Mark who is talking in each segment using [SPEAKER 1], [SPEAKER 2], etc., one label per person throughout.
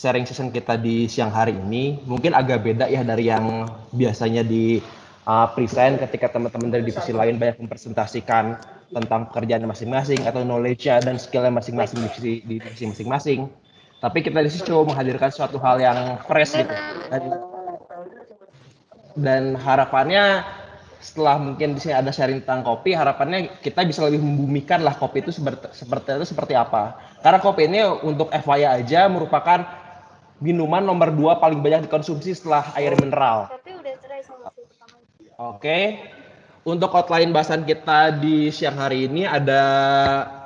[SPEAKER 1] sharing session kita di siang hari ini mungkin agak beda ya dari yang biasanya di present ketika teman-teman dari divisi lain banyak mempresentasikan tentang pekerjaan masing-masing atau knowledge-nya dan skill-nya masing-masing di divisi masing-masing. Tapi kita di sini coba menghadirkan suatu hal yang fresh gitu. Dan harapannya setelah mungkin di sini ada sharing tentang kopi, harapannya kita bisa lebih membumikan lah kopi itu seperti apa. Karena kopi ini untuk FYI aja merupakan minuman nomor 2 paling banyak dikonsumsi setelah air mineral. Oke, untuk outline bahasan kita di siang hari ini ada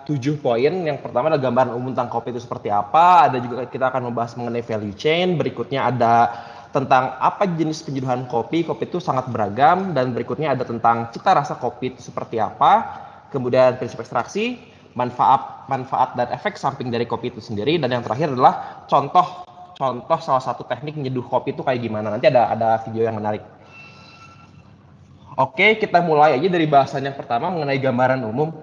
[SPEAKER 1] 7 poin. Yang pertama adalah gambaran umum tentang kopi itu seperti apa. Ada juga kita akan membahas mengenai value chain. Berikutnya ada tentang apa jenis penjeluhan kopi. Kopi itu sangat beragam. Dan berikutnya ada tentang cita rasa kopi itu seperti apa. Kemudian prinsip ekstraksi, manfaat dan efek samping dari kopi itu sendiri. Dan yang terakhir adalah contoh salah satu teknik menyeduh kopi itu kayak gimana. Nanti ada video yang menarik. Oke, kita mulai aja dari bahasan yang pertama mengenai gambaran umum.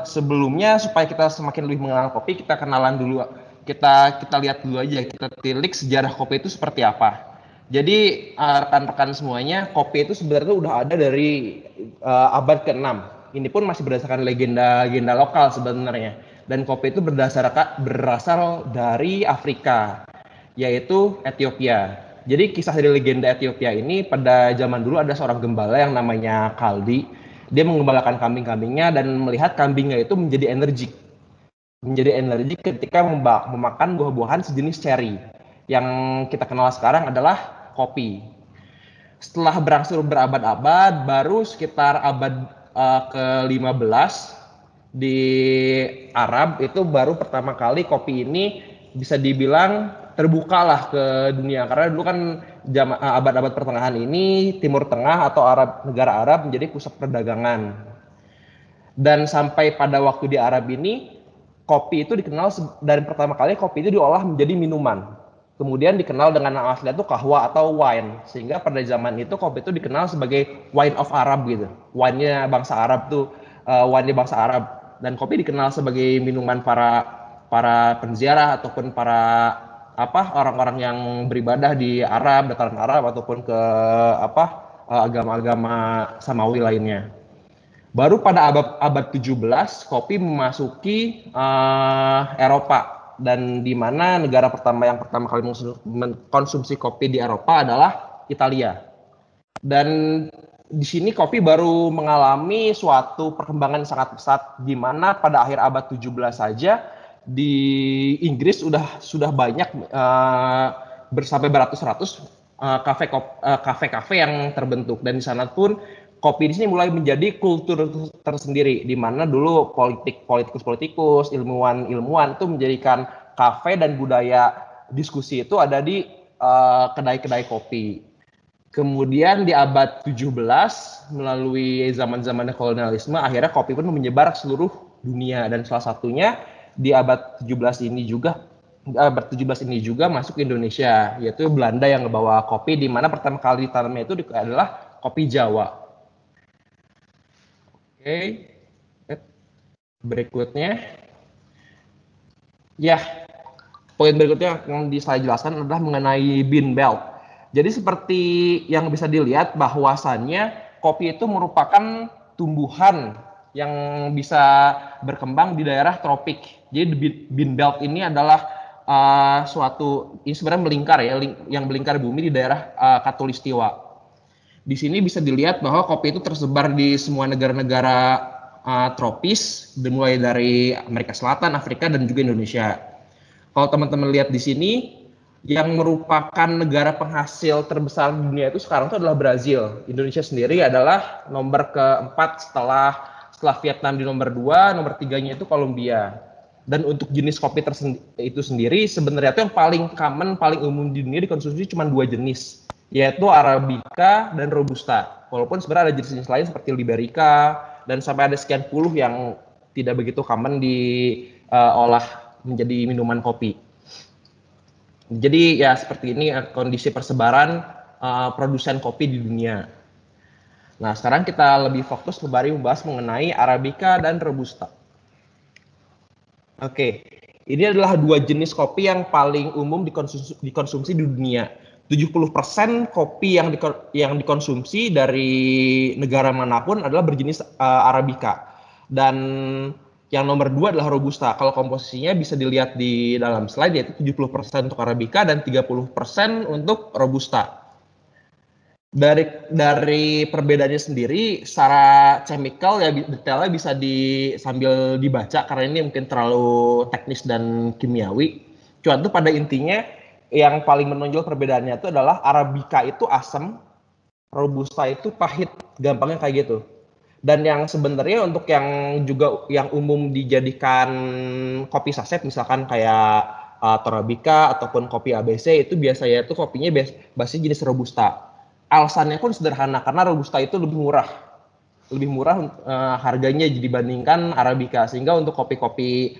[SPEAKER 1] Sebelumnya supaya kita semakin lebih mengenal kopi, kita kenalan dulu. Kita lihat dulu aja, kita tilik sejarah kopi itu seperti apa. Jadi rekan-rekan semuanya, kopi itu sebenarnya udah ada dari abad ke-6. Ini pun masih berdasarkan legenda lokal sebenarnya. Dan kopi itu berasal dari Afrika, yaitu Ethiopia. Jadi kisah dari legenda Ethiopia ini pada zaman dulu ada seorang gembala yang namanya Kaldi. Dia mengembalakan kambing-kambingnya dan melihat kambingnya itu menjadi energik. Menjadi energik ketika memakan buah-buahan sejenis cherry. Yang kita kenal sekarang adalah kopi. Setelah berangsur berabad-abad, baru sekitar abad ke-15 di Arab itu baru pertama kali kopi ini bisa dibilang terbukalah ke dunia, karena dulu kan abad-abad pertengahan ini Timur Tengah atau negara Arab menjadi pusat perdagangan. Dan sampai pada waktu di Arab ini kopi itu dikenal dari pertama kali kopi itu diolah menjadi minuman. Kemudian dikenal dengan nama aslinya itu kahwa atau wine, sehingga pada zaman itu kopi itu dikenal sebagai wine of Arab gitu. Wine-nya bangsa Arab tuh wine-nya bangsa Arab, dan kopi dikenal sebagai minuman para penziarah ataupun para orang-orang yang beribadah di Arab, dataran Arab ataupun ke agama-agama Samawi lainnya. Baru pada abad 17 kopi memasuki Eropa, dan di mana negara yang pertama kali mengkonsumsi kopi di Eropa adalah Italia. Dan di sini kopi baru mengalami suatu perkembangan sangat pesat, di mana pada akhir abad 17 saja di Inggris sudah banyak sampai beratus-ratus kafe-kafe yang terbentuk, dan di sana pun kopi di sini mulai menjadi kultur tersendiri, di mana dulu politikus, ilmuwan itu menjadikan kafe dan budaya diskusi itu ada di kedai-kedai kopi. Kemudian di abad 17 melalui zaman-zaman kolonialisme akhirnya kopi pun menyebar ke seluruh dunia, dan salah satunya di abad 17 ini juga masuk ke Indonesia, yaitu Belanda yang membawa kopi, di mana pertama kali ditanamnya itu adalah kopi Jawa. Oke. Berikutnya. Ya, poin berikutnya yang saya jelaskan adalah mengenai bean belt. Jadi seperti yang bisa dilihat bahwasannya kopi itu merupakan tumbuhan yang bisa berkembang di daerah tropik. Jadi bean belt ini adalah ini sebenarnya melingkar ya, yang melingkar bumi di daerah Katulistiwa. Di sini bisa dilihat bahwa kopi itu tersebar di semua negara-negara tropis, mulai dari Amerika Selatan, Afrika, dan juga Indonesia. Kalau teman-teman lihat di sini, yang merupakan negara penghasil terbesar di dunia itu sekarang itu adalah Brazil. Indonesia sendiri adalah nomor keempat setelah Vietnam di nomor 2, nomor 3-nya itu Kolombia. Dan untuk jenis kopi itu sendiri sebenarnya itu yang paling common, paling umum di dunia dikonsumsi cuma 2 jenis, yaitu Arabica dan Robusta. Walaupun sebenarnya ada jenis-jenis lain seperti Liberica dan sampai ada sekian puluh yang tidak begitu common diolah menjadi minuman kopi. Jadi ya seperti ini kondisi persebaran produsen kopi di dunia. Nah, sekarang kita lebih fokus kembali membahas mengenai Arabica dan Robusta. Oke, Ini adalah dua jenis kopi yang paling umum dikonsumsi di dunia. 70% kopi yang dikonsumsi dari negara manapun adalah berjenis Arabica. Dan yang nomor 2 adalah Robusta. Kalau komposisinya bisa dilihat di dalam slide, yaitu 70% untuk Arabica dan 30% untuk Robusta. Dari perbedaannya sendiri secara chemical ya detailnya bisa sambil dibaca karena ini mungkin terlalu teknis dan kimiawi. Cuman tuh pada intinya yang paling menonjol perbedaannya itu adalah Arabica itu asam, Robusta itu pahit, gampangnya kayak gitu. Dan yang sebenarnya untuk yang umum dijadikan kopi saset misalkan kayak Torabika ataupun kopi ABC itu biasanya itu kopinya basis jenis Robusta. Alasannya pun sederhana karena Robusta itu lebih murah harganya dibandingkan Arabica, sehingga untuk kopi-kopi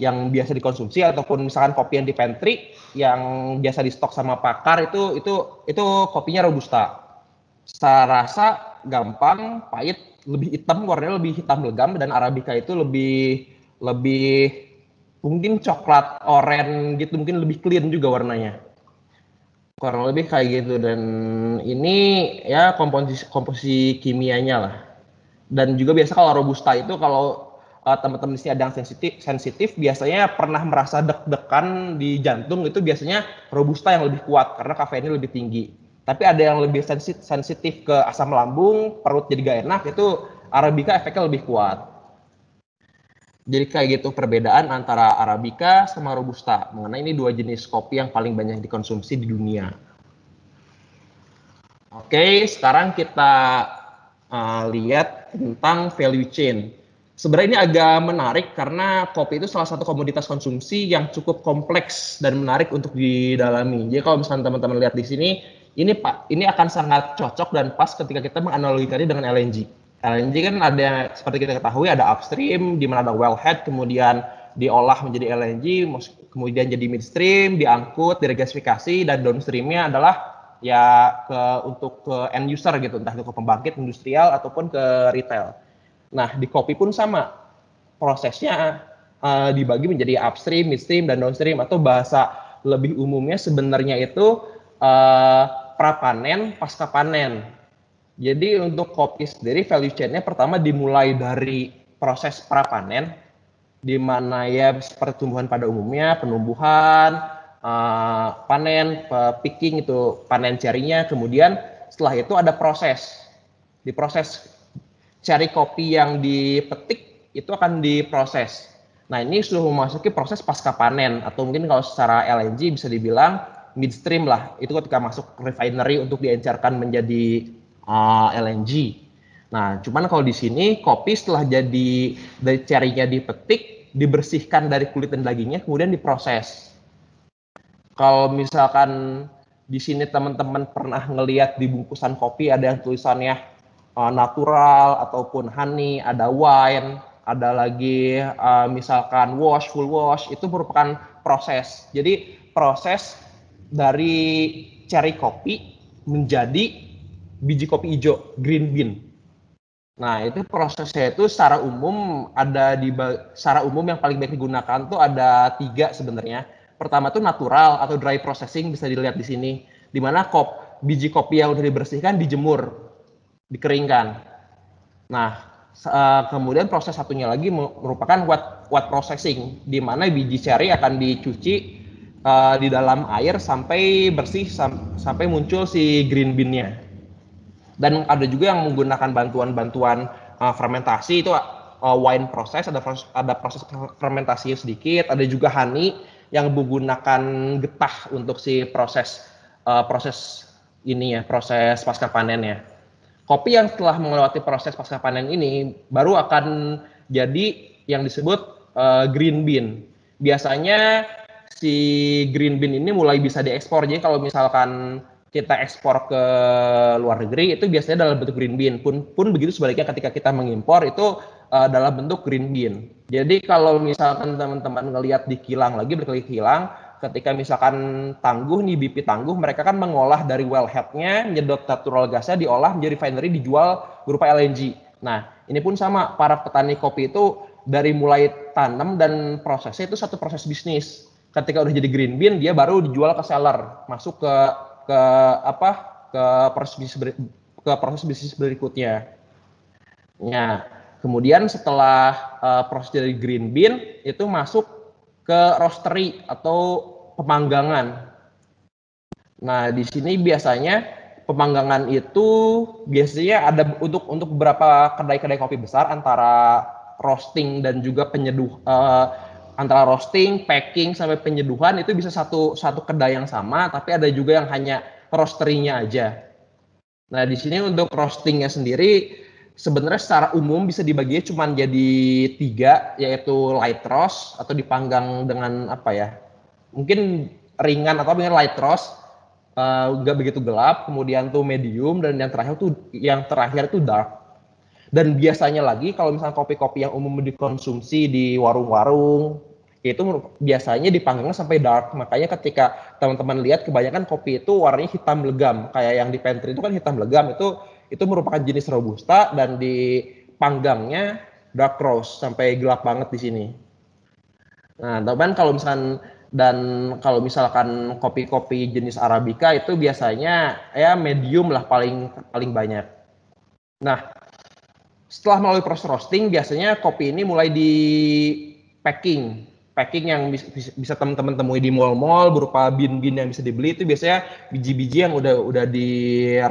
[SPEAKER 1] yang biasa dikonsumsi ataupun misalkan kopi yang di pantry yang biasa di stok sama pakar itu kopinya Robusta. Saya rasa gampang, pahit, lebih hitam, warnanya lebih hitam legam, dan Arabica itu lebih mungkin coklat oranye gitu, mungkin lebih clean juga warnanya. Kurang lebih kayak gitu, dan ini ya komposisi kimianya lah. Dan juga biasa kalau Robusta itu kalau teman-teman di sini ada yang sensitif biasanya pernah merasa deg-degan di jantung, itu biasanya Robusta yang lebih kuat karena kafeinnya lebih tinggi. Tapi ada yang lebih sensitif ke asam lambung, perut jadi gak enak, itu Arabica efeknya lebih kuat. Jadi kayak gitu perbedaan antara Arabica sama Robusta mengenai ini dua jenis kopi yang paling banyak dikonsumsi di dunia. Oke, sekarang kita lihat tentang value chain. Sebenarnya ini agak menarik karena kopi itu salah satu komoditas konsumsi yang cukup kompleks dan menarik untuk didalami. Jadi kalau misalnya teman-teman lihat di sini, ini akan sangat cocok dan pas ketika kita menganalogikannya dengan LNG. LNG kan ada, seperti kita ketahui, ada upstream, di mana ada wellhead, kemudian diolah menjadi LNG, kemudian jadi midstream, diangkut, diregasifikasi, dan downstreamnya adalah ya untuk ke end user gitu, entah itu ke pembangkit industrial ataupun ke retail. Nah, di kopi pun sama, prosesnya dibagi menjadi upstream, midstream, dan downstream, atau bahasa lebih umumnya sebenarnya itu prapanen, pasca panen. Jadi untuk kopi sendiri value chain-nya pertama dimulai dari proses prapanen, di mana ya seperti tumbuhan pada umumnya, penumbuhan, panen, picking itu panen cerinya, kemudian setelah itu ada proses. Di proses ceri kopi yang dipetik itu akan diproses. Nah, ini sudah memasuki proses pasca panen, atau mungkin kalau secara LNG bisa dibilang midstream lah. Itu ketika masuk refinery untuk diencerkan menjadi LNG. Nah, cuman kalau di sini kopi setelah dari cerinya dipetik, dibersihkan dari kulit dan dagingnya, kemudian diproses. Kalau misalkan di sini teman-teman pernah ngelihat di bungkusan kopi ada yang tulisannya natural ataupun honey, ada wine, ada lagi misalkan wash, full wash, itu merupakan proses. Jadi proses dari ceri kopi menjadi biji kopi hijau, green bean. Nah, itu prosesnya itu secara umum secara umum yang paling baik digunakan tuh ada 3 sebenarnya. Pertama tuh natural atau dry processing, bisa dilihat di sini, di mana biji kopi yang udah dibersihkan dijemur, dikeringkan. Nah, kemudian proses satunya lagi merupakan wet processing, di mana biji ceri akan dicuci di dalam air sampai bersih, sampai muncul si green bean-nya. Dan ada juga yang menggunakan bantuan-bantuan fermentasi, itu wine process, ada proses fermentasinya sedikit, ada juga honey yang menggunakan getah untuk si proses ini ya, proses pasca panennya. Kopi yang telah melewati proses pasca panen ini baru akan jadi yang disebut green bean. Biasanya si green bean ini mulai bisa diekspor. Jadi kalau misalkan kita ekspor ke luar negeri itu biasanya dalam bentuk green bean. Pun begitu sebaliknya ketika kita mengimpor itu dalam bentuk green bean. Jadi kalau misalkan teman-teman ngelihat di kilang lagi, berkali kilang, ketika misalkan Tangguh nih, BP Tangguh, mereka kan mengolah dari wellhead-nya, nyedot natural gasnya, diolah menjadi refinery, dijual berupa LNG. Nah, ini pun sama, para petani kopi itu dari mulai tanam dan prosesnya itu satu proses bisnis. Ketika udah jadi green bean, dia baru dijual ke seller, masuk ke apa ke proses bisnis berikutnya. Nah, kemudian setelah proses dari green bean itu masuk ke roastery atau pemanggangan. Nah, di sini biasanya pemanggangan itu biasanya ada untuk beberapa kedai-kedai kopi besar antara roasting dan juga penyeduh antara roasting, packing sampai penyeduhan itu bisa satu kedai yang sama, tapi ada juga yang hanya roastery-nya aja. Nah, di sini untuk roastingnya sendiri sebenarnya secara umum bisa dibaginya cuma jadi 3, yaitu light roast atau dipanggang dengan apa ya? Mungkin ringan atau dengan light roast, nggak begitu gelap, kemudian tuh medium, dan yang terakhir tuh dark. Dan biasanya lagi kalau misalnya kopi-kopi yang umum dikonsumsi di warung-warung itu biasanya dipanggangnya sampai dark. Makanya ketika teman-teman lihat kebanyakan kopi itu warnanya hitam legam, kayak yang di pantry itu kan hitam legam, itu merupakan jenis robusta dan dipanggangnya dark roast sampai gelap banget di sini. Nah, teman kalau misalkan kopi-kopi jenis arabica itu biasanya ya medium lah paling paling banyak. Nah, setelah melalui proses roasting, biasanya kopi ini mulai di packing. Packing yang bisa teman-teman temui di mall-mall berupa bin-bin yang bisa dibeli itu biasanya biji-biji yang udah di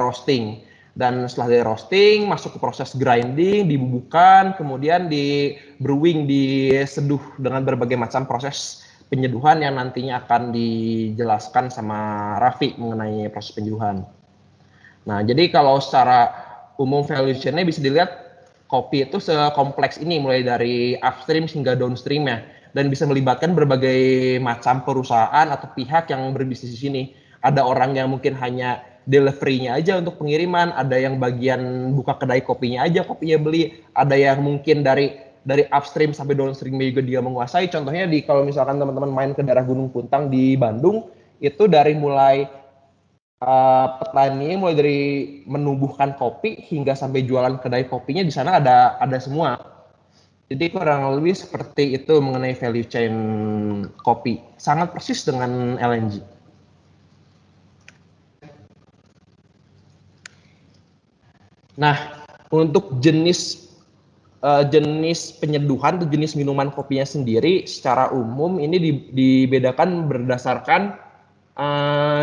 [SPEAKER 1] roasting. Dan setelah di roasting, masuk ke proses grinding, dibubukkan, kemudian di brewing, diseduh dengan berbagai macam proses penyeduhan yang nantinya akan dijelaskan sama Raffi mengenai proses penyeduhan. Nah, jadi kalau secara umum value chain-nya bisa dilihat kopi itu sekompleks ini mulai dari upstream hingga downstream-nya dan bisa melibatkan berbagai macam perusahaan atau pihak yang berbisnis di sini. Ada orang yang mungkin hanya delivery-nya aja untuk pengiriman, ada yang bagian buka kedai kopinya aja, kopinya beli, ada yang mungkin dari upstream sampai downstream juga dia menguasai. Contohnya kalau misalkan teman-teman main ke daerah Gunung Puntang di Bandung, itu dari mulai petani mulai dari menumbuhkan kopi hingga sampai jualan kedai kopinya di sana ada semua. Jadi kurang lebih seperti itu mengenai value chain kopi. Sangat persis dengan LNG. Nah, untuk jenis penyeduhan atau jenis minuman kopinya sendiri secara umum ini dibedakan berdasarkan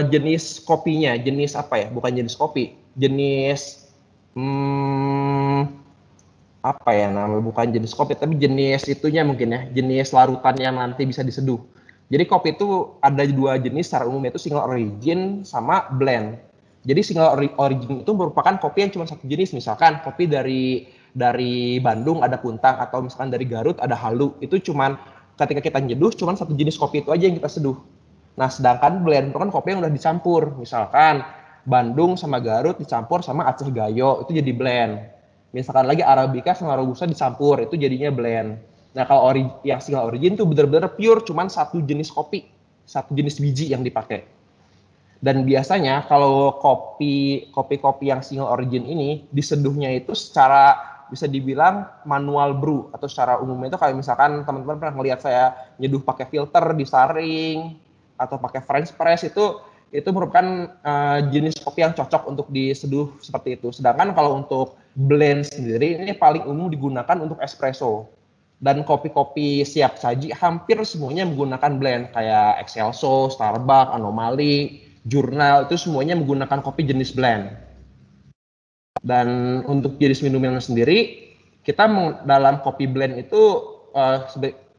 [SPEAKER 1] jenis kopinya, jenis apa ya? Bukan jenis kopi, jenis apa ya namanya? Bukan jenis kopi, tapi jenis itunya mungkin ya, jenis larutan yang nanti bisa diseduh. Jadi kopi itu ada 2 jenis secara umum, yaitu single origin sama blend. Jadi single origin itu merupakan kopi yang cuma satu jenis, misalkan kopi dari Bandung ada Puntang, atau misalkan dari Garut ada Halu. Itu cuman ketika kita nyeduh cuman satu jenis kopi itu aja yang kita seduh. Nah, sedangkan blend itu kan kopi yang udah dicampur. Misalkan Bandung sama Garut dicampur sama Aceh Gayo, itu jadi blend. Misalkan lagi Arabica sama Robusta dicampur, itu jadinya blend. Nah, kalau yang single origin itu benar-benar pure cuman satu jenis kopi, satu jenis biji yang dipakai. Dan biasanya kalau kopi-kopi yang single origin ini diseduhnya itu secara bisa dibilang manual brew, atau secara umumnya itu kayak misalkan teman-teman pernah melihat saya nyeduh pakai filter, disaring, atau pakai French press, itu merupakan jenis kopi yang cocok untuk diseduh seperti itu. Sedangkan kalau untuk blend sendiri ini paling umum digunakan untuk espresso. Dan kopi-kopi siap saji hampir semuanya menggunakan blend kayak Excelso, Starbucks, Anomaly, Jurnal, itu semuanya menggunakan kopi jenis blend. Dan untuk jenis minuman sendiri, kita dalam kopi blend itu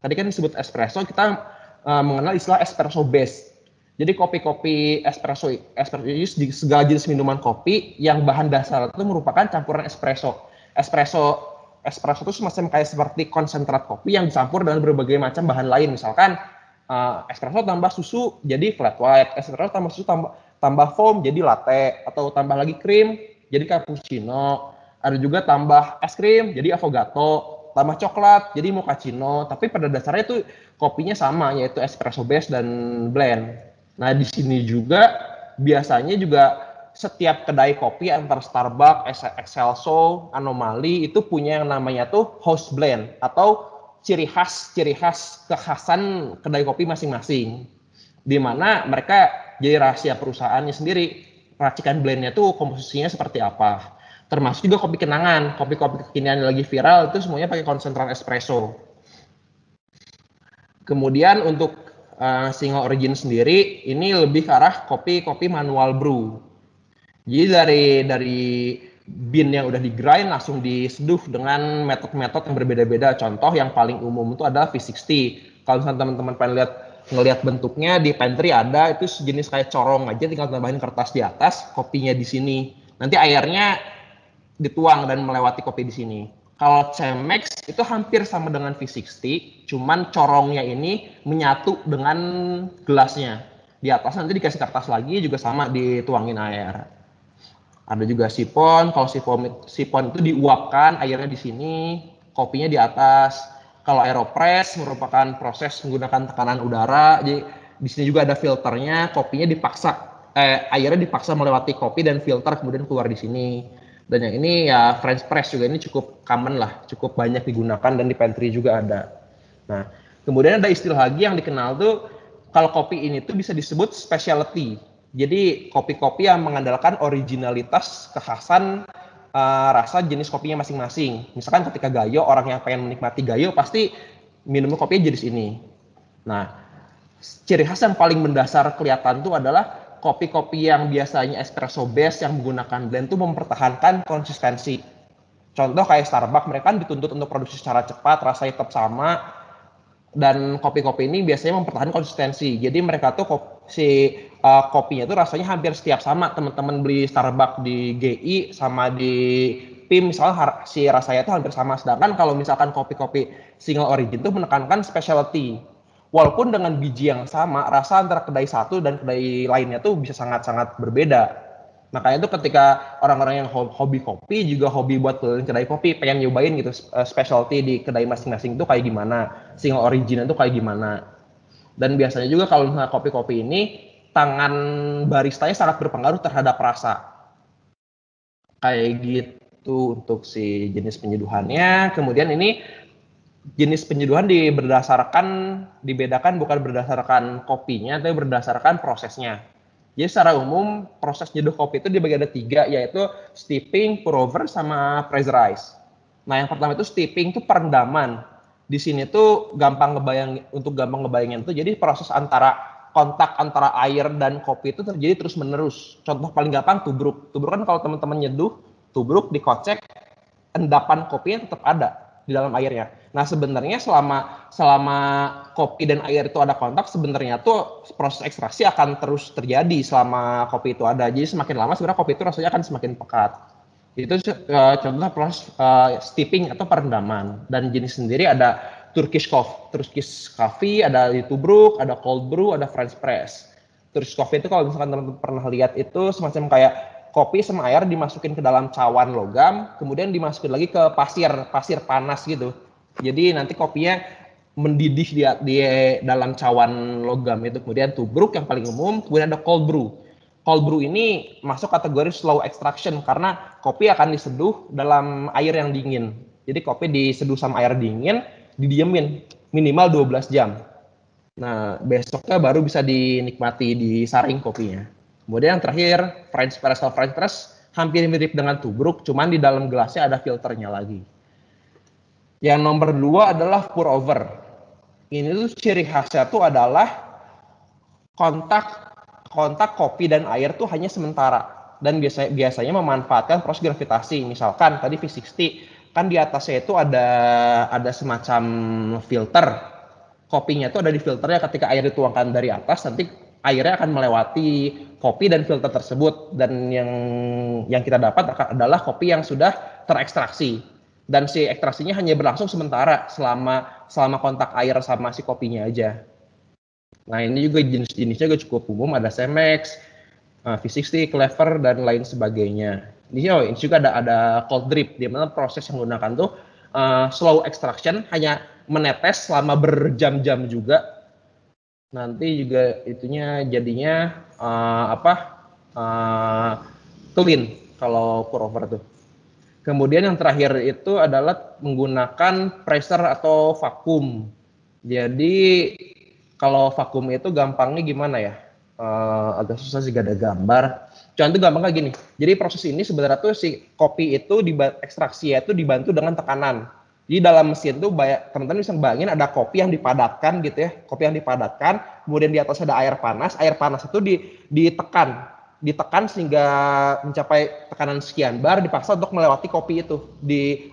[SPEAKER 1] tadi kan disebut espresso, kita mengenal istilah espresso base. Jadi kopi-kopi espresso di segala jenis minuman kopi yang bahan dasar itu merupakan campuran espresso. Espresso itu semacam kayak seperti konsentrat kopi yang dicampur dengan berbagai macam bahan lain. Misalkan espresso tambah susu jadi flat white, espresso tambah susu tambah foam jadi latte, atau tambah lagi krim jadi cappuccino. Ada juga tambah es krim jadi affogato, tambah coklat jadi mochaccino. Tapi pada dasarnya itu kopinya sama, yaitu espresso base dan blend. Nah, di sini juga biasanya juga setiap kedai kopi antara Starbucks, Excelso, Anomaly itu punya yang namanya tuh house blend atau ciri khas kekhasan kedai kopi masing-masing, di mana mereka jadi rahasia perusahaannya sendiri. Racikan blendnya tuh komposisinya seperti apa. Termasuk juga kopi kenangan, kopi-kopi kekinian yang lagi viral itu semuanya pakai konsentrat espresso. Kemudian untuk single origin sendiri ini lebih ke arah kopi manual brew. Jadi dari bean yang udah di-grind langsung diseduh dengan metode-metode yang berbeda-beda. Contoh yang paling umum itu adalah V60. Kalau misalnya teman-teman pengen ngelihat bentuknya di pantry ada, itu sejenis kayak corong aja, tinggal tambahin kertas di atas, kopinya di sini. Nanti airnya dituang dan melewati kopi di sini. Kalau Chemex itu hampir sama dengan V60, cuman corongnya ini menyatu dengan gelasnya. Di atas nanti dikasih kertas lagi, juga sama dituangin air. Ada juga sipon, kalau sipon itu diuapkan, airnya di sini, kopinya di atas. Kalau aeropress merupakan proses menggunakan tekanan udara, jadi di sini juga ada filternya, kopinya airnya dipaksa melewati kopi dan filter kemudian keluar di sini. Dan yang ini ya French press juga ini cukup common lah, cukup banyak digunakan dan di pantry juga ada. Nah, kemudian ada istilah lagi yang dikenal tuh kalau kopi ini tuh bisa disebut specialty. Jadi kopi-kopi yang mengandalkan originalitas, kekhasan rasa jenis kopinya masing-masing. Misalkan ketika Gayo, orang yang pengen menikmati Gayo pasti minum kopinya jenis ini. Nah, ciri khas yang paling mendasar kelihatan tuh adalah kopi-kopi yang biasanya espresso base yang menggunakan blend tuh mempertahankan konsistensi. Contoh kayak Starbucks, mereka kan dituntut untuk produksi secara cepat, rasanya tetap sama, dan kopi-kopi ini biasanya mempertahankan konsistensi. Jadi mereka tuh kopinya tuh rasanya hampir setiap sama. Teman-teman beli Starbucks di GI sama di PIM misalnya si rasanya tuh hampir sama. Sedangkan kalau misalkan kopi-kopi single origin tuh menekankan specialty. Walaupun dengan biji yang sama, rasa antara kedai satu dan kedai lainnya tuh bisa sangat-sangat berbeda. Makanya tuh ketika orang-orang yang hobi kopi juga hobi buat keliling kedai kopi, pengen nyobain gitu specialty di kedai masing-masing tuh kayak gimana, single origin itu kayak gimana. Dan biasanya juga kalau misalnya kopi-kopi ini tangan baristanya sangat berpengaruh terhadap rasa. Kayak gitu untuk si jenis penyeduhannya. Kemudian ini jenis penyeduhan dibedakan bukan berdasarkan kopinya, tapi berdasarkan prosesnya. Jadi secara umum proses nyeduh kopi itu dibagi ada 3, yaitu steeping, pour over, sama pressurize. Nah yang pertama itu steeping itu perendaman. Di sini tuh gampang ngebayangin itu, jadi proses kontak antara air dan kopi itu terjadi terus menerus. Contoh paling gampang tubruk. Tubruk kan kalau teman-teman nyeduh, tubruk dikocek, endapan kopinya tetap ada di dalam airnya. Nah sebenarnya selama kopi dan air itu ada kontak, sebenarnya tuh proses ekstraksi akan terus terjadi selama kopi itu ada. Jadi semakin lama sebenarnya kopi itu rasanya akan semakin pekat. Itu contoh proses steeping atau perendaman. Dan jenis sendiri ada Turkish coffee, ada tubruk, ada cold brew, ada French press. Turkish coffee itu kalau misalkan teman-teman pernah lihat itu semacam kayak kopi sama air dimasukin ke dalam cawan logam, kemudian dimasukin lagi ke pasir panas gitu. Jadi nanti kopinya mendidih di dalam cawan logam itu. Kemudian tubruk yang paling umum, kemudian ada cold brew. Cold brew ini masuk kategori slow extraction karena kopi akan diseduh dalam air yang dingin. Jadi kopi diseduh sama air dingin, didiemin minimal 12 jam. Nah, besoknya baru bisa dinikmati disaring kopinya. Kemudian yang terakhir, French press hampir mirip dengan tubruk, cuman di dalam gelasnya ada filternya lagi. Yang nomor 2 adalah pour over. Ini tuh ciri khasnya tuh adalah kontak kopi dan air tuh hanya sementara dan biasanya memanfaatkan proses gravitasi. Misalkan tadi V60 kan di atasnya itu ada semacam filter. Kopinya itu ada di filternya, ketika air dituangkan dari atas nanti airnya akan melewati kopi dan filter tersebut, dan yang kita dapat adalah kopi yang sudah terekstraksi, dan si ekstraksinya hanya berlangsung sementara selama kontak air sama si kopinya aja. Nah ini juga jenis-jenisnya juga cukup umum, ada Chemex, V60, Clever, dan lain sebagainya. Ini juga ada cold drip, di mana proses yang menggunakan tuh slow extraction, hanya menetes selama berjam-jam juga. Nanti juga itunya jadinya clean kalau pour over tuh. Kemudian yang terakhir itu adalah menggunakan pressure atau vakum. Jadi kalau vakum itu gampangnya gimana ya? Agak susah sih gak ada gambar. Contoh gampangnya gini. Jadi proses ini sebenarnya tuh si kopi itu ekstraksinya itu dibantu dengan tekanan. Jadi dalam mesin tuh teman-teman bisa bayangin ada kopi yang dipadatkan gitu ya. Kopi yang dipadatkan, kemudian di atas ada air panas. Air panas itu ditekan sehingga mencapai tekanan sekian bar, dipaksa untuk melewati kopi itu,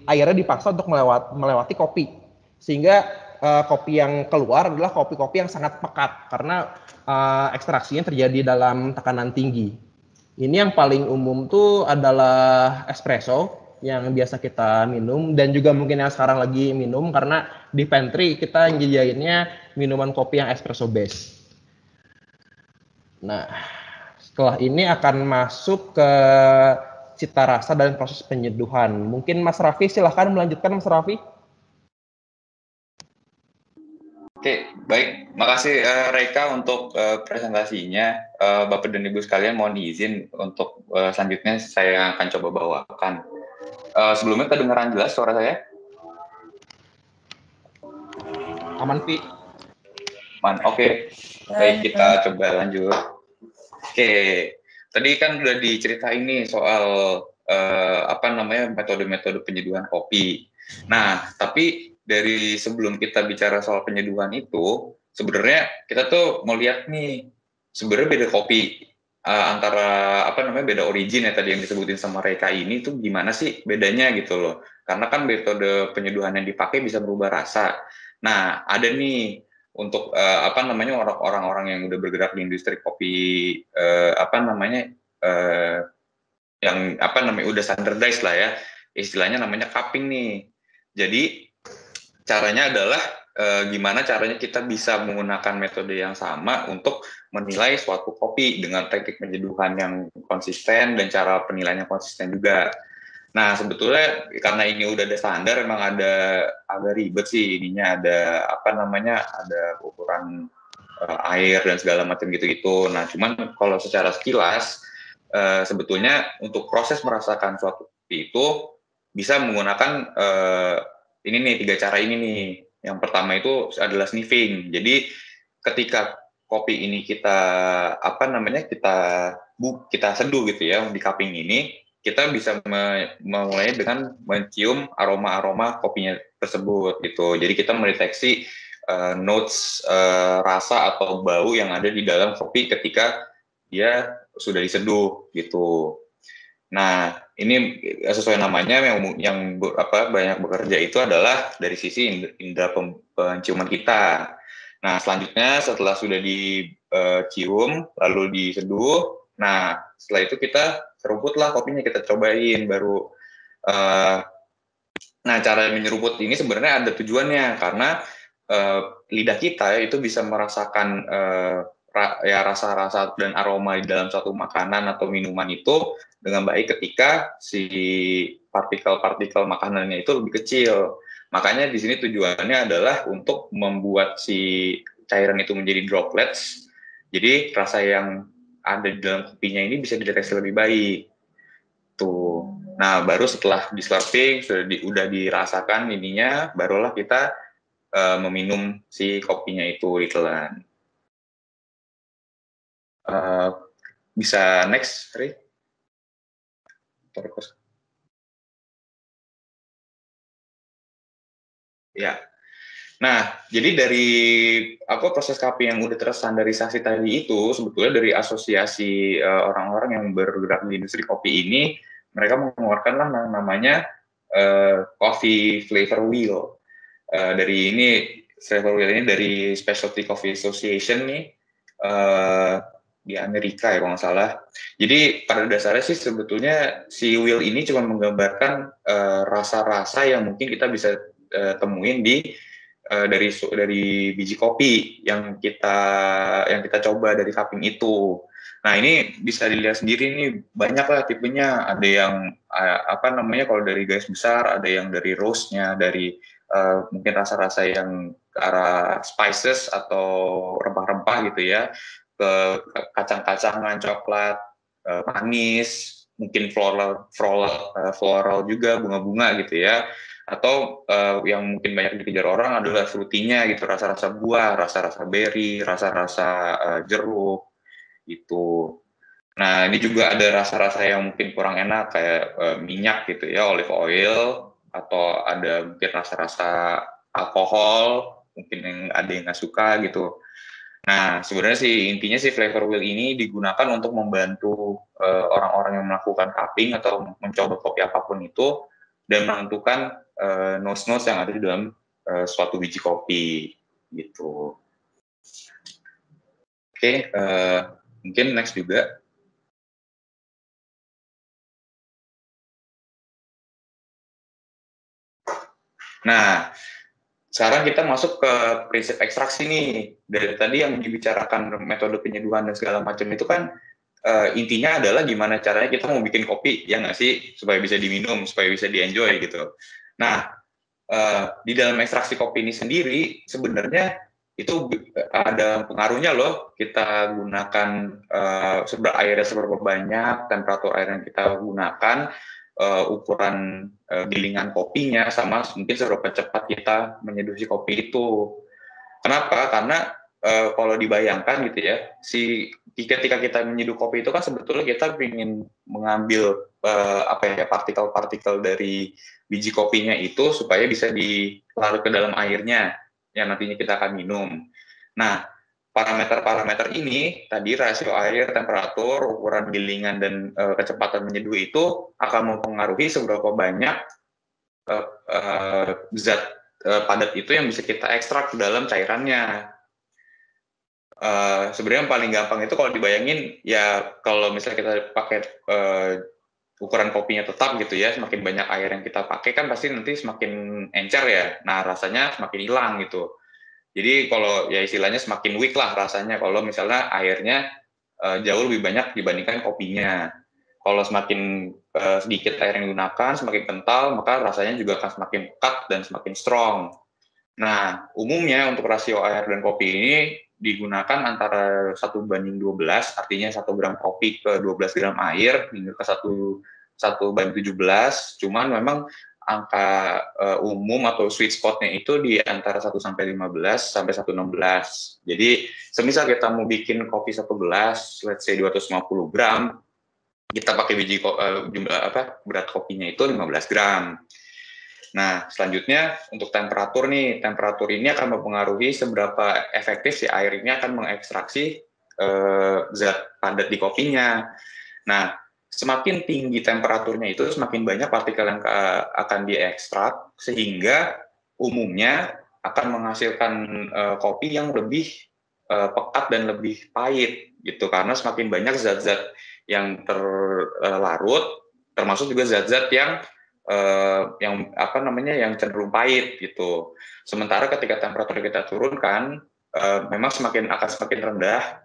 [SPEAKER 1] airnya dipaksa untuk melewati kopi, sehingga kopi yang keluar adalah kopi-kopi yang sangat pekat karena ekstraksinya terjadi dalam tekanan tinggi. Ini yang paling umum tuh adalah espresso yang biasa kita minum, dan juga mungkin yang sekarang lagi minum karena di pantry kita nyediainnya minuman kopi yang espresso base. Nah, setelah ini akan masuk ke cita rasa dan proses penyeduhan. Mungkin Mas Raffi silahkan melanjutkan, Mas Raffi.
[SPEAKER 2] Oke, baik. Makasih Reka untuk presentasinya. Bapak dan Ibu sekalian mohon izin untuk selanjutnya saya akan coba bawakan. Sebelumnya kedengaran jelas suara saya?
[SPEAKER 1] Aman, Pi.
[SPEAKER 2] Oke. Baik, kita coba lanjut. Oke, tadi kan udah diceritain nih soal metode-metode penyeduhan kopi. Nah, tapi dari sebelum kita bicara soal penyeduhan itu, sebenarnya kita tuh mau lihat nih, sebenarnya beda kopi antara beda origin ya tadi yang disebutin sama Reka ini tuh gimana sih bedanya gitu loh. Karena kan metode penyeduhan yang dipakai bisa berubah rasa. Nah, ada nih untuk orang-orang yang udah bergerak di industri kopi yang udah standardized lah ya, istilahnya namanya cupping nih. Jadi caranya adalah gimana caranya kita bisa menggunakan metode yang sama untuk menilai suatu kopi dengan teknik penyeduhan yang konsisten dan cara penilaian yang konsisten juga. Nah, sebetulnya karena ini udah ada standar, emang agak ribet sih ininya, ada ukuran air dan segala macam gitu-gitu. Nah, cuman kalau secara sekilas, sebetulnya untuk proses merasakan suatu kopi itu bisa menggunakan ini nih, 3 cara ini nih. Yang pertama itu adalah sniffing. Jadi ketika kopi ini kita kita seduh gitu ya di cupping ini, kita bisa memulai dengan mencium aroma-aroma kopinya tersebut gitu. Jadi kita mendeteksi notes rasa atau bau yang ada di dalam kopi ketika dia sudah diseduh gitu. Nah, ini sesuai namanya yang banyak bekerja itu adalah dari sisi indera penciuman kita. Nah, selanjutnya setelah sudah dicium lalu diseduh, nah setelah itu kita seruputlah kopinya, kita cobain baru. Nah, cara menyeruput ini sebenarnya ada tujuannya karena lidah kita itu bisa merasakan rasa-rasa dan aroma di dalam suatu makanan atau minuman itu dengan baik ketika si partikel-partikel makanannya itu lebih kecil. Makanya di sini tujuannya adalah untuk membuat si cairan itu menjadi droplets. Jadi rasa yang ada di dalam kopinya ini bisa dideteksi lebih baik. Tuh. Nah, baru setelah di slurping sudah dirasakan ininya, barulah kita meminum si kopinya itu ditelan. Bisa next, Ri? Ya. Nah, jadi dari proses cupping yang udah terstandarisasi tadi itu sebetulnya dari asosiasi orang-orang yang bergerak di industri kopi ini, mereka mengeluarkanlah namanya Coffee Flavor Wheel. Dari ini flavor wheel ini dari Specialty Coffee Association nih di Amerika ya kalau nggak salah. Jadi pada dasarnya sih sebetulnya si wheel ini cuma menggambarkan rasa-rasa yang mungkin kita bisa temuin dari biji kopi yang kita coba dari cupping itu. Nah, ini bisa dilihat sendiri nih, banyak lah tipenya. Ada yang kalau dari garis besar, ada yang dari roast-nya, dari mungkin rasa-rasa yang ke arah spices atau rempah-rempah gitu ya, ke kacang-kacangan, coklat, manis, mungkin floral juga, bunga-bunga gitu ya. Atau yang mungkin banyak dikejar orang adalah fruitynya gitu, rasa-rasa buah, rasa-rasa berry, rasa-rasa jeruk gitu. Nah, ini juga ada rasa-rasa yang mungkin kurang enak kayak minyak gitu ya, olive oil, atau ada mungkin rasa-rasa alkohol, mungkin yang ada yang nggak suka gitu. Nah, sebenarnya sih intinya sih flavor wheel ini digunakan untuk membantu orang-orang yang melakukan cupping atau mencoba kopi apapun itu dan menentukan notes-notes yang ada di dalam suatu biji kopi gitu. Oke, mungkin next juga. Nah, sekarang kita masuk ke prinsip ekstraksi nih. Dari tadi yang dibicarakan metode penyeduhan dan segala macam itu kan intinya adalah gimana caranya kita mau bikin kopi, ya nggak sih? Supaya bisa diminum, supaya bisa di-enjoy gitu. Nah, di dalam ekstraksi kopi ini sendiri, sebenarnya itu ada pengaruhnya loh. Kita gunakan airnya seberapa banyak, temperatur air yang kita gunakan, ukuran gilingan kopinya, sama mungkin seberapa cepat kita menyeduh si kopi itu. Kenapa? Karena kalau dibayangkan gitu ya, ketika kita menyeduh kopi itu kan sebetulnya kita ingin mengambil partikel-partikel dari biji kopinya itu supaya bisa dilarut ke dalam airnya yang nantinya kita akan minum. Nah, parameter-parameter ini tadi rasio air, temperatur, ukuran gilingan dan kecepatan menyeduh itu akan mempengaruhi seberapa banyak zat padat itu yang bisa kita ekstrak ke dalam cairannya. Sebenarnya yang paling gampang itu kalau dibayangin ya kalau misalnya kita pakai ukuran kopinya tetap gitu ya, semakin banyak air yang kita pakai kan pasti nanti semakin encer ya. Nah, rasanya semakin hilang gitu. Jadi kalau ya istilahnya semakin weak lah rasanya kalau misalnya airnya jauh lebih banyak dibandingkan kopinya. Kalau semakin sedikit air yang digunakan, semakin kental, maka rasanya juga akan semakin pekat dan semakin strong. Nah, umumnya untuk rasio air dan kopi ini digunakan antara 1:12, artinya 1 gram kopi ke 12 gram air, hingga ke 1:17. Cuman memang angka umum atau sweet spot-nya itu di antara 1/15 sampai 1/16. Jadi, semisal kita mau bikin kopi 1 gelas, let's say 250 gram, kita pakai berat kopinya itu 15 gram. Nah, selanjutnya untuk temperatur nih, temperatur ini akan mempengaruhi seberapa efektif si air ini akan mengekstraksi zat padat di kopinya. Nah, semakin tinggi temperaturnya itu, semakin banyak partikel yang akan diekstrak, sehingga umumnya akan menghasilkan kopi yang lebih pekat dan lebih pahit, gitu. Karena semakin banyak zat-zat yang terlarut, termasuk juga zat-zat yang yang cenderung pahit gitu. Sementara ketika temperatur kita turunkan, memang akan semakin rendah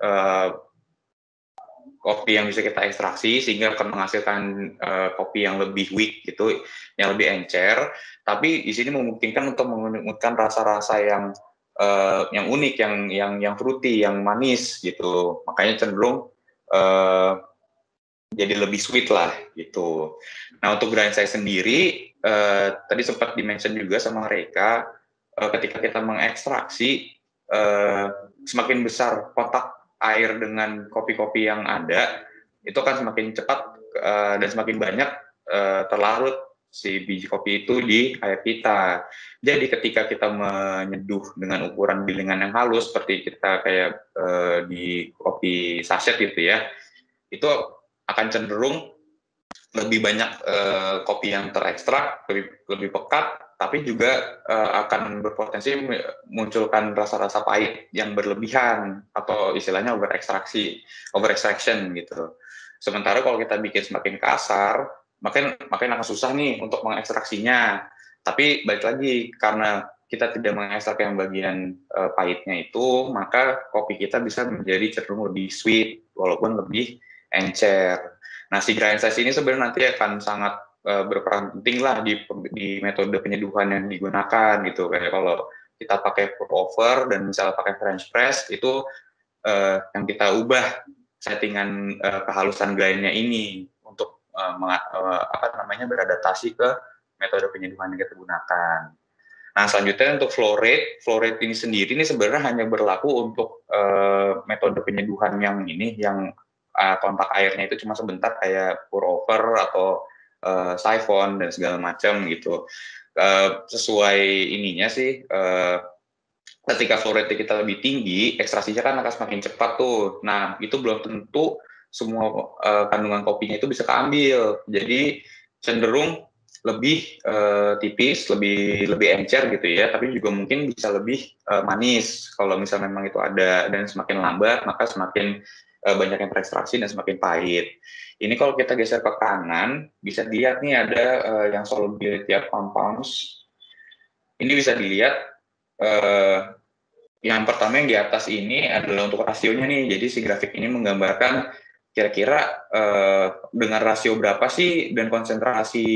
[SPEAKER 2] kopi yang bisa kita ekstraksi, sehingga akan menghasilkan kopi yang lebih weak gitu, yang lebih encer. Tapi di sini memungkinkan untuk menemukan rasa-rasa yang unik, yang fruity, yang manis gitu. Makanya cenderung jadi lebih sweet lah gitu. Nah, untuk grind size sendiri tadi sempat dimention juga sama mereka, ketika kita mengekstraksi semakin besar kotak air dengan kopi-kopi yang ada, itu akan semakin cepat dan semakin banyak terlarut si biji kopi itu di air kita. Jadi ketika kita menyeduh dengan ukuran gilingan yang halus seperti kita kayak di kopi sachet gitu ya, itu akan cenderung lebih banyak kopi yang terekstrak, lebih pekat, tapi juga akan berpotensi munculkan rasa-rasa pahit yang berlebihan atau istilahnya overextraction gitu. Sementara kalau kita bikin semakin kasar, makin akan susah nih untuk mengekstraksinya. Tapi balik lagi, karena kita tidak mengekstrak yang bagian pahitnya itu, maka kopi kita bisa menjadi cenderung lebih sweet walaupun lebih encer. Nah, si grind size ini sebenarnya nanti akan sangat berperan penting lah di metode penyeduhan yang digunakan gitu. Kayak kalau kita pakai pour over dan misalnya pakai French press, itu yang kita ubah settingan kehalusan grindnya ini untuk beradaptasi ke metode penyeduhan yang kita gunakan. Nah, selanjutnya untuk flow rate ini sendiri ini sebenarnya hanya berlaku untuk metode penyeduhan yang kontak airnya itu cuma sebentar, kayak pour over atau siphon dan segala macam gitu. Sesuai ininya sih, ketika flow rate kita lebih tinggi, ekstraksinya kan akan semakin cepat tuh. Nah, itu belum tentu semua kandungan kopinya itu bisa keambil. Jadi cenderung lebih tipis, lebih encer gitu ya, tapi juga mungkin bisa lebih manis kalau misalnya memang itu ada, dan semakin lambat maka semakin banyak yang terekstraksi dan semakin pahit. Ini kalau kita geser ke kanan, bisa dilihat nih ada yang solubility of compounds. Ini bisa dilihat yang pertama yang di atas ini adalah untuk rasionya nih. Jadi si grafik ini menggambarkan kira-kira dengan rasio berapa sih dan konsentrasi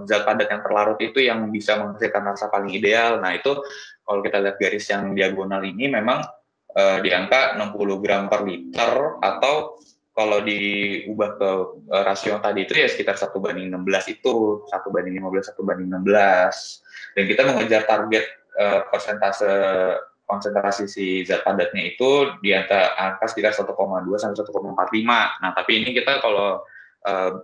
[SPEAKER 2] zat padat yang terlarut itu yang bisa menghasilkan rasa paling ideal. Nah, itu kalau kita lihat garis yang diagonal ini memang di angka 60 gram per liter, atau kalau diubah ke rasio yang tadi itu ya sekitar 1:16 itu, 1:15, 1:16. Dan kita mengejar target persentase konsentrasi si zat padatnya itu di angka sekitar 1,2 sampai 1,45. Nah, tapi ini kita kalau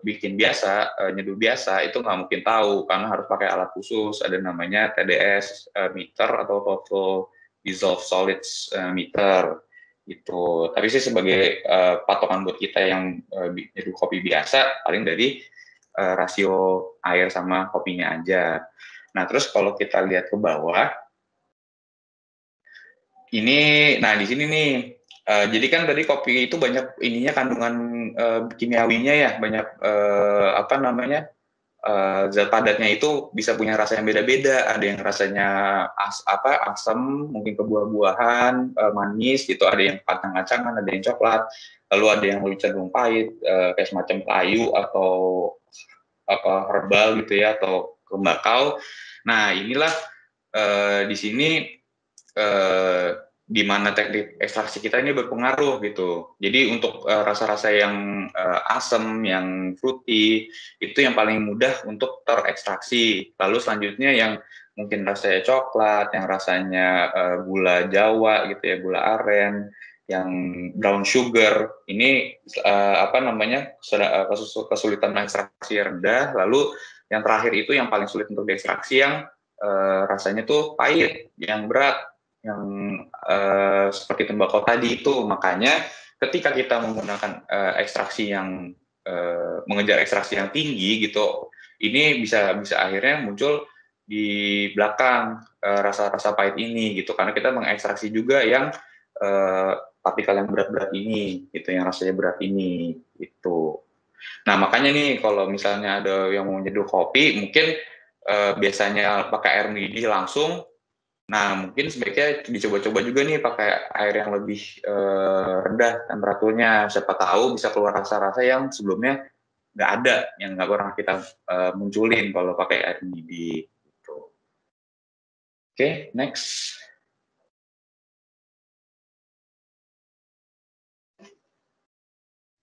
[SPEAKER 2] bikin biasa, nyeduh biasa, itu nggak mungkin tahu karena harus pakai alat khusus, ada namanya TDS meter atau Total Dissolved Solids meter gitu. Tapi sih sebagai patokan buat kita yang nyeduh kopi biasa, paling dari rasio air sama kopinya aja. Nah, terus kalau kita lihat ke bawah, ini, nah di sini nih, jadi kan tadi kopi itu banyak ininya kandungan kimiawinya ya, banyak zat padatnya itu bisa punya rasa yang beda-beda. Ada yang rasanya asam, mungkin ke buah-buahan, manis gitu. Ada yang kacang-kacangan, ada yang coklat. Lalu ada yang lebih cenderung pahit, kayak semacam kayu atau herbal gitu ya, atau tembakau. Nah, inilah di sini di mana teknik ekstraksi kita ini berpengaruh gitu. Jadi untuk rasa-rasa yang asam, yang fruity, itu yang paling mudah untuk terekstraksi. Lalu selanjutnya yang mungkin rasanya coklat, yang rasanya gula Jawa gitu ya, gula aren, yang brown sugar, ini kesulitan ekstraksi rendah. Lalu yang terakhir itu yang paling sulit untuk diekstraksi, yang rasanya tuh pahit, yang berat, yang seperti tembakau tadi itu. Makanya ketika kita menggunakan ekstraksi yang mengejar ekstraksi yang tinggi gitu, ini bisa akhirnya muncul di belakang rasa-rasa pahit ini gitu, karena kita mengekstraksi juga yang partikel yang berat-berat ini gitu, yang rasanya berat ini gitu. Nah, makanya nih kalau misalnya ada yang mau nyeduh kopi, mungkin biasanya pakai air mendidih langsung. Nah, mungkin sebaiknya dicoba-coba juga nih pakai air yang lebih rendah temperaturnya. Siapa tahu bisa keluar rasa-rasa yang sebelumnya nggak ada, yang nggak pernah kita munculin kalau pakai air mendidih. Gitu. Oke, next.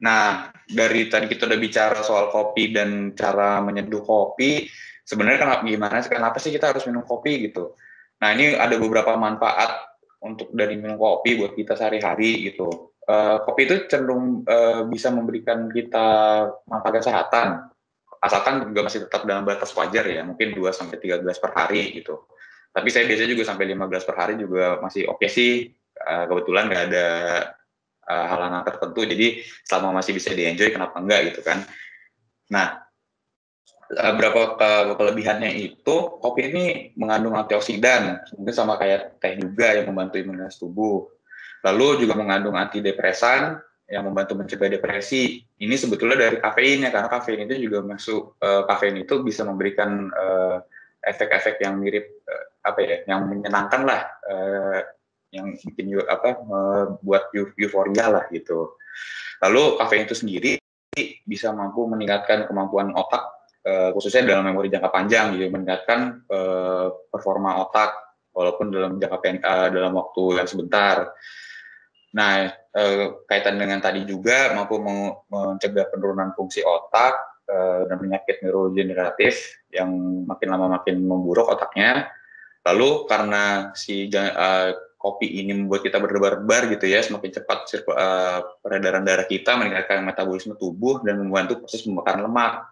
[SPEAKER 2] Nah, dari tadi kita udah bicara soal kopi dan cara menyeduh kopi. Sebenarnya kenapa sih kita harus minum kopi gitu? Nah, ini ada beberapa manfaat untuk dari minum kopi buat kita sehari-hari gitu. Kopi itu cenderung bisa memberikan kita manfaat kesehatan, asalkan juga masih tetap dalam batas wajar ya, mungkin 2-3 gelas per hari gitu. Tapi saya biasanya juga sampai 5 gelas per hari juga masih oke sih. Kebetulan nggak ada halangan tertentu, jadi selama masih bisa di-enjoy, kenapa enggak gitu kan. Nah, berapa kelebihannya itu, kopi ini mengandung antioksidan, mungkin sama kayak teh juga yang membantu imunitas tubuh. Lalu juga mengandung antidepresan yang membantu mencegah depresi. Ini sebetulnya dari kafein ya, karena kafein itu juga kafein itu bisa memberikan efek-efek yang mirip yang menyenangkan lah, yang bikin buat euforia lah gitu. Lalu kafein itu sendiri bisa mampu meningkatkan kemampuan otak, khususnya dalam memori jangka panjang, gitu, meningkatkan performa otak walaupun dalam dalam waktu yang sebentar. Nah, kaitan dengan tadi juga mampu mencegah penurunan fungsi otak dan penyakit neurodegeneratif yang makin lama makin memburuk otaknya. Lalu karena kopi ini membuat kita berdebar-debar gitu ya, semakin cepat peredaran darah kita, meningkatkan metabolisme tubuh dan membantu proses pembakaran lemak.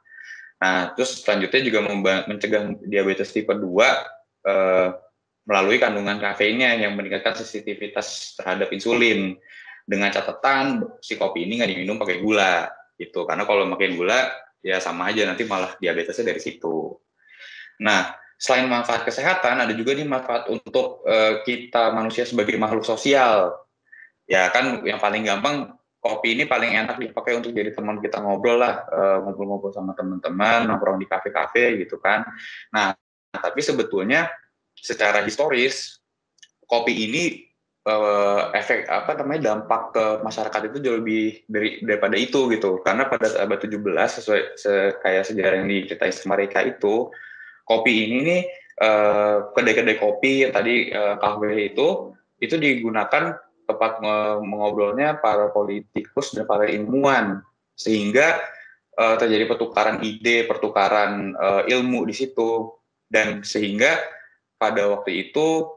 [SPEAKER 2] Nah, terus selanjutnya juga mencegah diabetes tipe 2 melalui kandungan kafeinnya yang meningkatkan sensitivitas terhadap insulin. Dengan catatan si kopi ini nggak diminum pakai gula gitu, karena kalau makin gula ya sama aja nanti malah diabetesnya dari situ. Nah, selain manfaat kesehatan, ada juga nih manfaat untuk kita manusia sebagai makhluk sosial. Ya kan yang paling gampang, kopi ini paling enak dipakai untuk jadi teman kita ngobrol lah, ngobrol-ngobrol sama teman-teman, nongkrong di kafe-kafe gitu kan. Nah, tapi sebetulnya secara historis, kopi ini efek dampak ke masyarakat itu jauh lebih daripada itu gitu. Karena pada abad 17 sesuai kayak sejarah yang diceritain sama Reka itu, kopi ini nih kedai-kedai kopi yang tadi kafe itu digunakan tempat mengobrolnya para politikus dan para ilmuwan, sehingga terjadi pertukaran ide, pertukaran ilmu di situ, dan sehingga pada waktu itu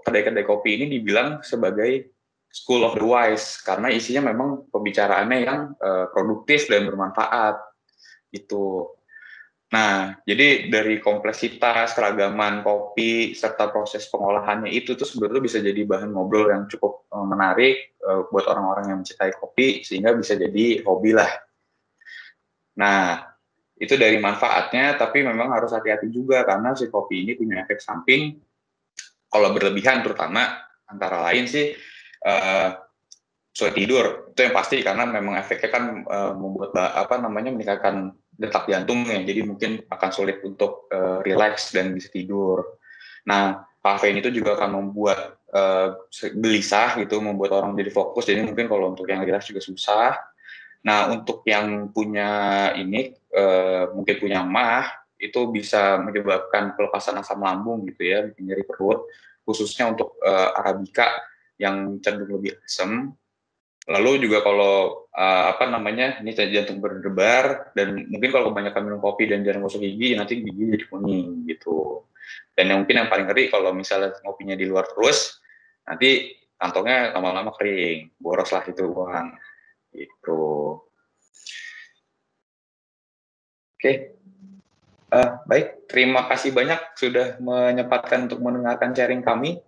[SPEAKER 2] kedai-kedai kopi ini dibilang sebagai School of the Wise karena isinya memang pembicaraannya yang produktif dan bermanfaat gitu. Nah, jadi dari kompleksitas, keragaman kopi, serta proses pengolahannya itu tuh sebetulnya bisa jadi bahan ngobrol yang cukup menarik buat orang-orang yang mencintai kopi, sehingga bisa jadi hobi lah. Nah, itu dari manfaatnya, tapi memang harus hati-hati juga, karena si kopi ini punya efek samping, kalau berlebihan terutama, antara lain sih, sulit tidur, itu yang pasti, karena memang efeknya kan membuat meningkatkan detak jantungnya, jadi mungkin akan sulit untuk relax dan bisa tidur. Nah, kafein itu juga akan membuat gelisah gitu, membuat orang jadi fokus, jadi mungkin kalau untuk yang relax juga susah. Nah, untuk yang punya ini, mungkin punya MAH, itu bisa menyebabkan pelepasan asam lambung gitu ya, bikin nyeri perut, khususnya untuk Arabica yang cenderung lebih asam. Lalu juga kalau ini jantung berdebar, dan mungkin kalau kebanyakan minum kopi dan jarang gosok gigi, nanti gigi jadi kuning gitu. Dan yang mungkin yang paling ngeri kalau misalnya ngopinya di luar terus, nanti kantongnya lama-lama kering, boros lah itu uang gitu. Oke, baik, terima kasih banyak sudah menyempatkan untuk mendengarkan sharing kami.